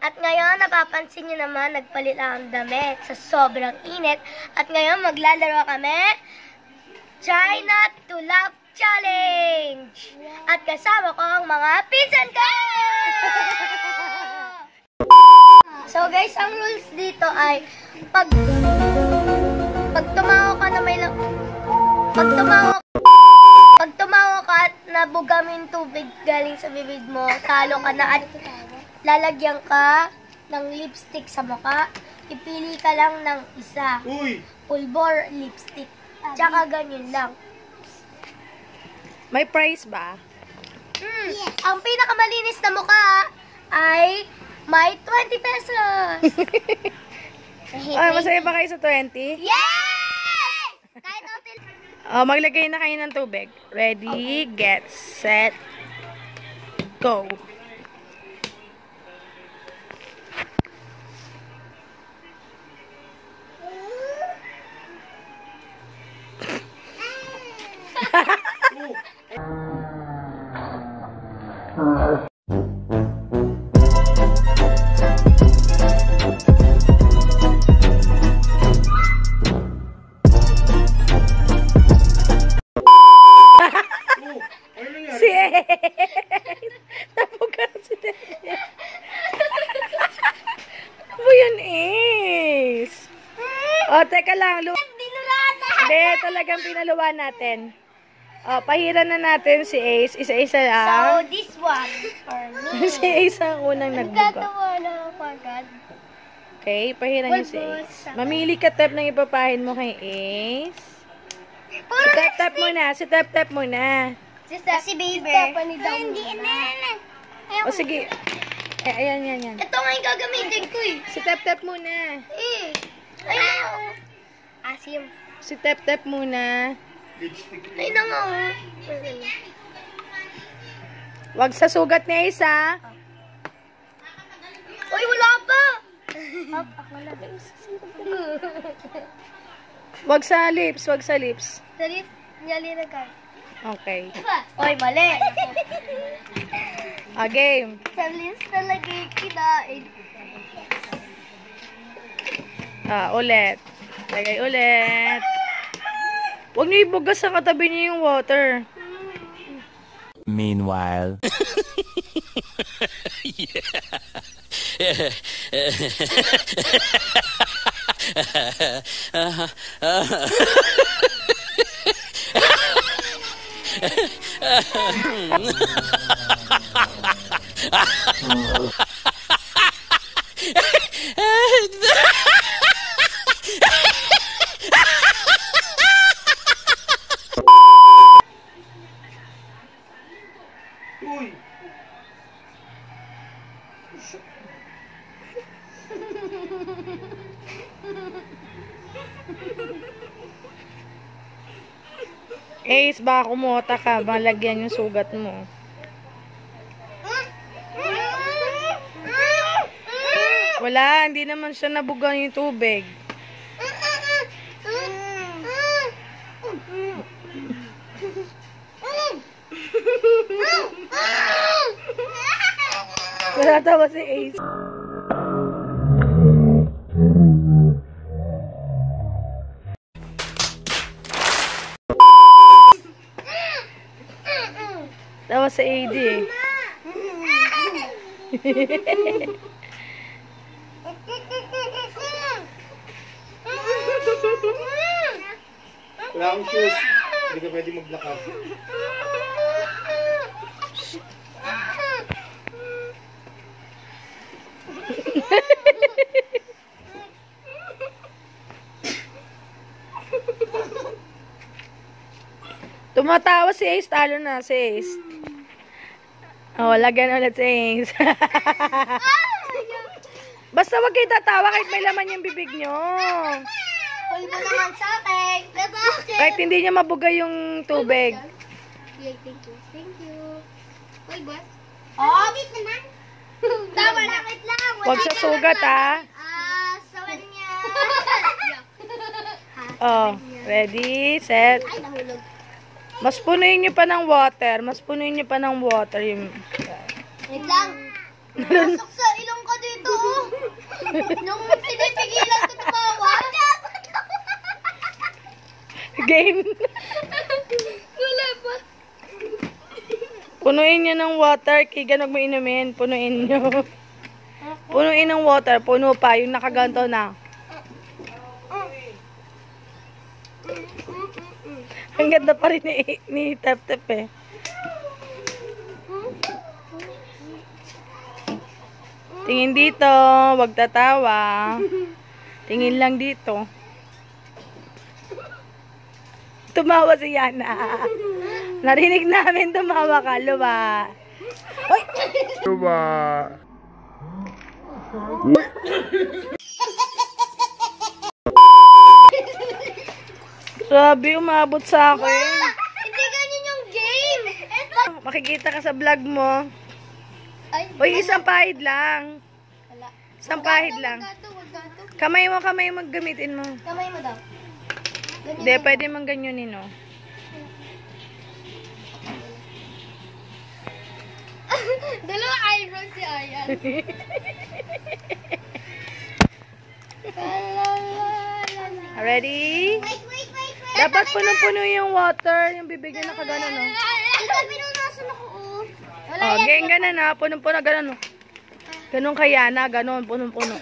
At ngayon, napapansin nyo naman, nagpalit lang ang damit sa sobrang init. At ngayon, maglalaro kami, Try Not to Laugh Challenge! At kasama ko ang mga pinsan ko! So guys, ang rules dito ay, pag tumawa ka na may pag tumawa ka at nabugamin tubig galing sa bibig mo, talo ka na at lalagyan ka ng lipstick sa mukha. Ipili ka lang ng isa. Pulbor lipstick. Tsaka ganyan lang. May price ba? Yes. Ang pinakamalinis na mukha ay may 20 pesos. Ay, masaya ba kayo sa 20? Yes! Kahit hotel. Maglagay na kayo ng tubig. Ready, get, set, go. Si Ace! Napugan si Dede. Ano ba yan, Ace? Teka lang. Hindi, talagang pinaluan natin. Pahiran na natin si Ace. Isa-isa lang. So, this one for me. Si Ace ang unang nagbuka. Nagkatawa na ako agad. Okay, pahiran niyo si Ace. Mamili ka, Tep, ng ipapahin mo kay Ace. Si Tep muna. Si Tep muna. Si Baby. Hindi na. O sige. Ayan. Ito nga yung gagamitin ko eh. Si Tep muna. Ayun. Asim. Si Tep muna. Ayun na nga. Wag sa sugat ni Ace, ha? Uy, wala pa. Wag sa lips. Sarip, nyali na ka. Okay. Uy, mali. Game. Sa lips talaga kinain. Ulit. Lagay ulit. Huwag niyo ibugas sa katabi niyo yung water. Meanwhile. Ace, baka kumota ka. Malagyan yung sugat mo. Wala, hindi naman siya nabugan yung tubig. Natatawa si Ace. Tawa sa AD eh. Wala akong shoes. Hindi ka pwede maglakad. Tumatawa si Ace. Talo na si Ace. Lagyan ulit si Ace. Basta wag kayo tatawa kahit may laman yung bibig nyo. Pulbo naman sa akin. Kahit hindi niya mabuga yung tubig. Thank you. Uy, boss. Wait naman. Tama na, wait lang. Wag sa sugat, ha. Sawan niya. Ready, set. Ay, nahulog. Mas punuin nyo pa ng water. Yung... Wait lang. Masok sa ilong ka dito, oh. Nung pinipigilan ko tumawa. Game. Wala pa. Punuin nyo ng water. Kigan, huwag mo inumin. Punuin nyo. Punuin ng water. Puno pa. Yung nakaganto na. Ang ganda pa rin ni Tep-Tep eh. Tingin dito. Huwag tatawa. Tingin lang dito. Tumawa si Yana. Narinig namin tumawa ka. Luwa. Hoy! Luwa. Grabe, umabot sa akin. Hindi ganyan yung game. Makikita ka sa vlog mo. Ay, Uy, isang pahid lang. wala. Isang pahid lang. Wag gato. Kamay mo gamitin mo. Kamay mo daw. Ganyan Hindi, pwede mang ganyanin, no? Dalawa eyebrow si Ayan. Ready? Wait. Dapat punong-puno yung water. Yung bibigyan na kagano, no? Ito, pinunasan ako, oh. Wala Oh, yan. ganyan ganon, ha? Punong-puno, ganon, no? Ganon kaya na, ganon, punong-puno.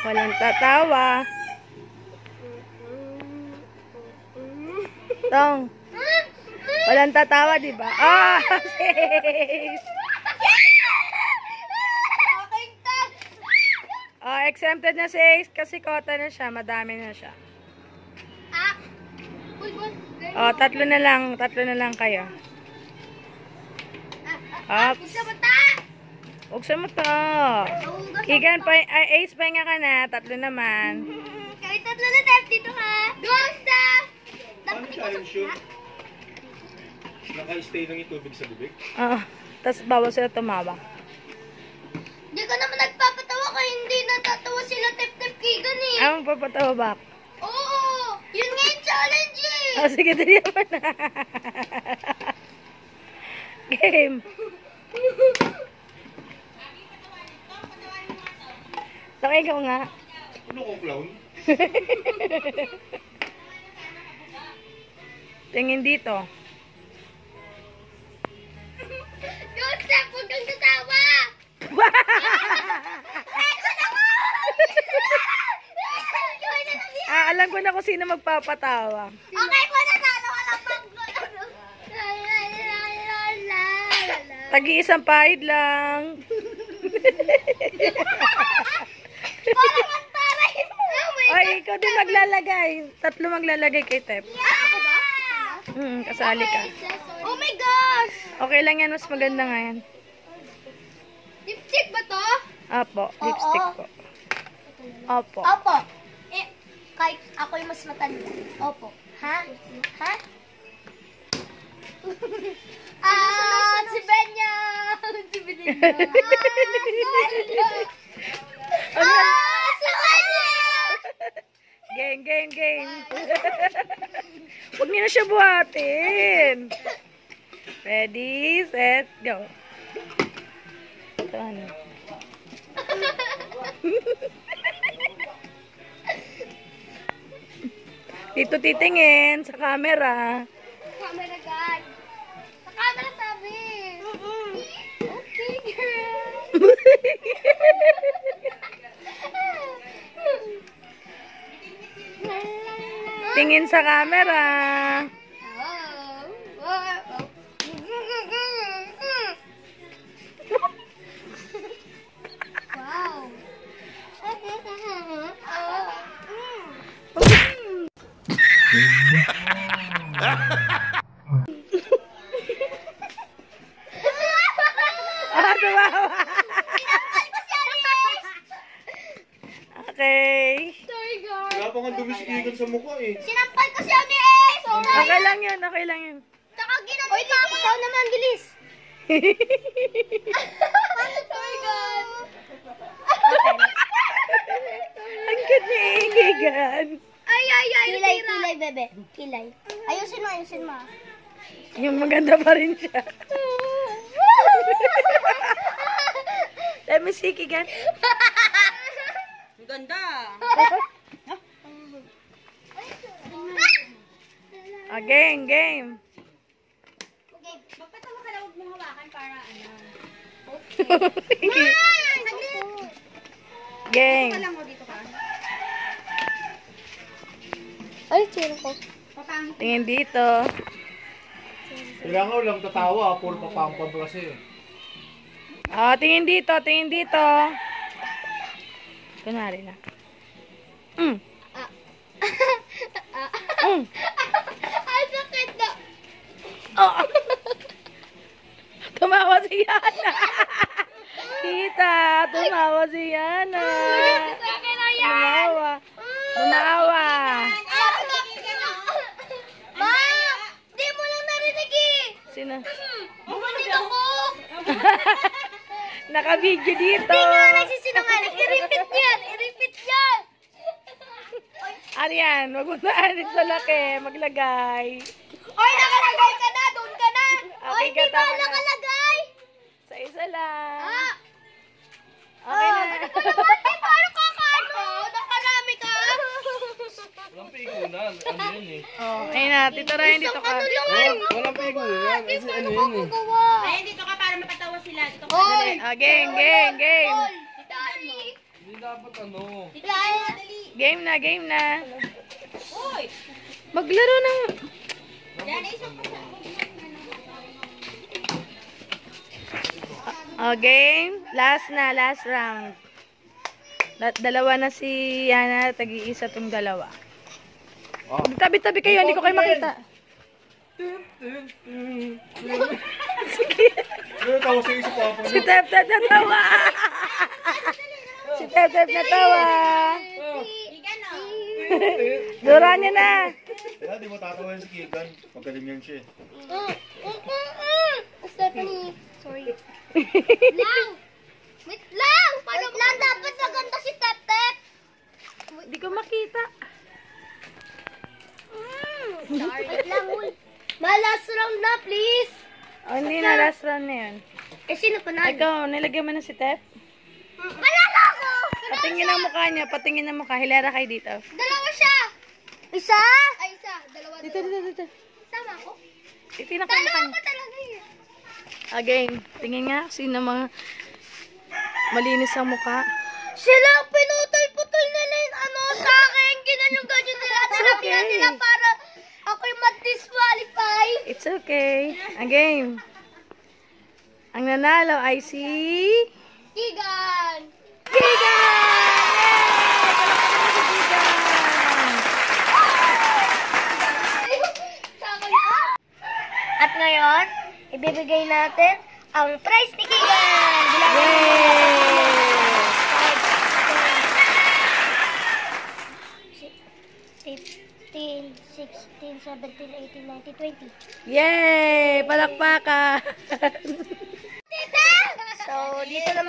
Walang tatawa. Tong. Walang tatawa, di ba? Ah! Yes! Okay, ta. Oh, exempted na si Ace kasi kota na siya. Madami na siya. Ah. Uy, Oh, tatlo na lang kayo. Ops. Isa mata. Huwag sa mata. Kigan, Ace, pahinga ka na. Tatlo naman. Kahit tatlo na tayo dito, ha? Gusta! Ano challenge yun? Naka-stay lang yung tubig sa bibig? Oo. Tapos bawal sila tumawa. Hindi ka naman nagpapatawa kaya hindi natatawa sila tip-tip kigan eh. Ang papatawa ba? Oo! Yun nga yung challenge eh! Oh, sige, dali naman na. Game. Saka ikaw nga. Ano ko, clown? Tingin dito. Gusta! Huwag kang tatawa! Alam ko na kung sino magpapatawa. Okay po na talo ka lang pag... Tagi-isang pahid lang. Parang ang taray mo! Ay, ikaw din maglalagay. Tatlo maglalagay kay Tep. Ako ba? Kasali ka. Oh my gosh! Okay lang yan. Mas maganda nga yan. Lipstick ba to? Apo, lipstick po. Opo. Opo. Eh, kahit ako yung mas matanda. Opo. Ha? Ha? Si Benya! Si Benya! Si Benya! Game. Huwag niyo na siya buhatin. Ready, set, go. Ito ano. Dito titingin sa camera. Camera guard. Sa camera sabi. Okay, girl. Tingin sa camera. Wow. Tumawa. Okay. Sorry, guys. Wala pa nga dumisikigan sa mukha eh. Sinampal ko siya ni Ace. Okay lang yun, okay lang yun. Tsaka ginanong niya ako. Ikaw naman, bilis. Sorry, guys. Ang cute ni Egan. Kilay, bebe. Kilay. Ayusin mo. Yung maganda pa rin siya. Let me see, Kigan. Ang ganda. Game. Magpatawa ka lang, huwag mong hawakan para ano. Game. Lang mo dito ka. Ay, sino ko? Papangit. Tingin dito. Kailangan lang tatawa, puro papampam kasi. Tingin dito. Kunwari na. Ang sakit na. Tumawa si Yana. Tita, tumawa si Yana. Tumawa. Ma! Di mo lang narinig eh! Sino? Bumanit ako! Naka-video dito. Di nga nagsisinungaling. I-repeat niyan! Arian, wag mo na anin sa laki. Maglagay. Oy, nakalagay ka na! Doon ka na! Oy, Okay, di ba tama na. nakalagay? Sa isa lang. Ah! Okay na. Di ba ano kakaano? Nakarami ka? Walang pigunan. Ano yun eh? Ayun na, Tito Ryan, dito ka. Ano lang ay? Walang pigunan. Kasi ano yun eh? Gawa. Ay, dito ka para mapatawa sila. Dito ka. Oy! Game. Dali! Hindi dapat ano. Dali! Game na. Uy! Maglaro ng... Yan, isang Game. Last round. Dalawa na si Yana, tag-iisa tong dalawa. Tabi-tabi kayo, hindi ko kayo makita. Ano tawa sa isa pa Si Tep natawa. Si Tep natawa. Igan o. Dura niya na. Kaya di mo tatawa si Kigan. Magaling yan siya. Stephanie, sorry. Lang! Wait lang! Paano lang? Dapat maganda si Tep-Tep! Hindi ko makita. Wait lang, uy. Last round na, please! Hindi na, last round na yun. Eh, sino panalo? Ikaw, nilagyan mo na si Tep? Panalo ako! Patingin ang mukha niya, patingin ang mukha. Hilera kayo dito. Dalawa siya! Isa? Ay, isa. Dalawa. Dito. Sama ako? Titingnan ko ang mukha niya. Talaga eh. Again, tingin nga sino mga malinis ang mukha. Sila, pinutol-putol nila yung ano sa akin. Ganyan nila. At okay. nila para ako'y mag-disqualify. It's okay. Again. Ang nanalo ay si... Kigan! Kigan! At ngayon, ibibigay natin ang prize ni Kigan! Yay! 15, 16, 17, 18, 19, 20. Yay! Palakpakan! So, dito na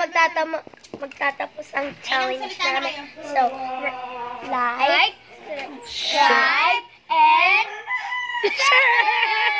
magtatapos ang challenge namin. So, like, subscribe, and share!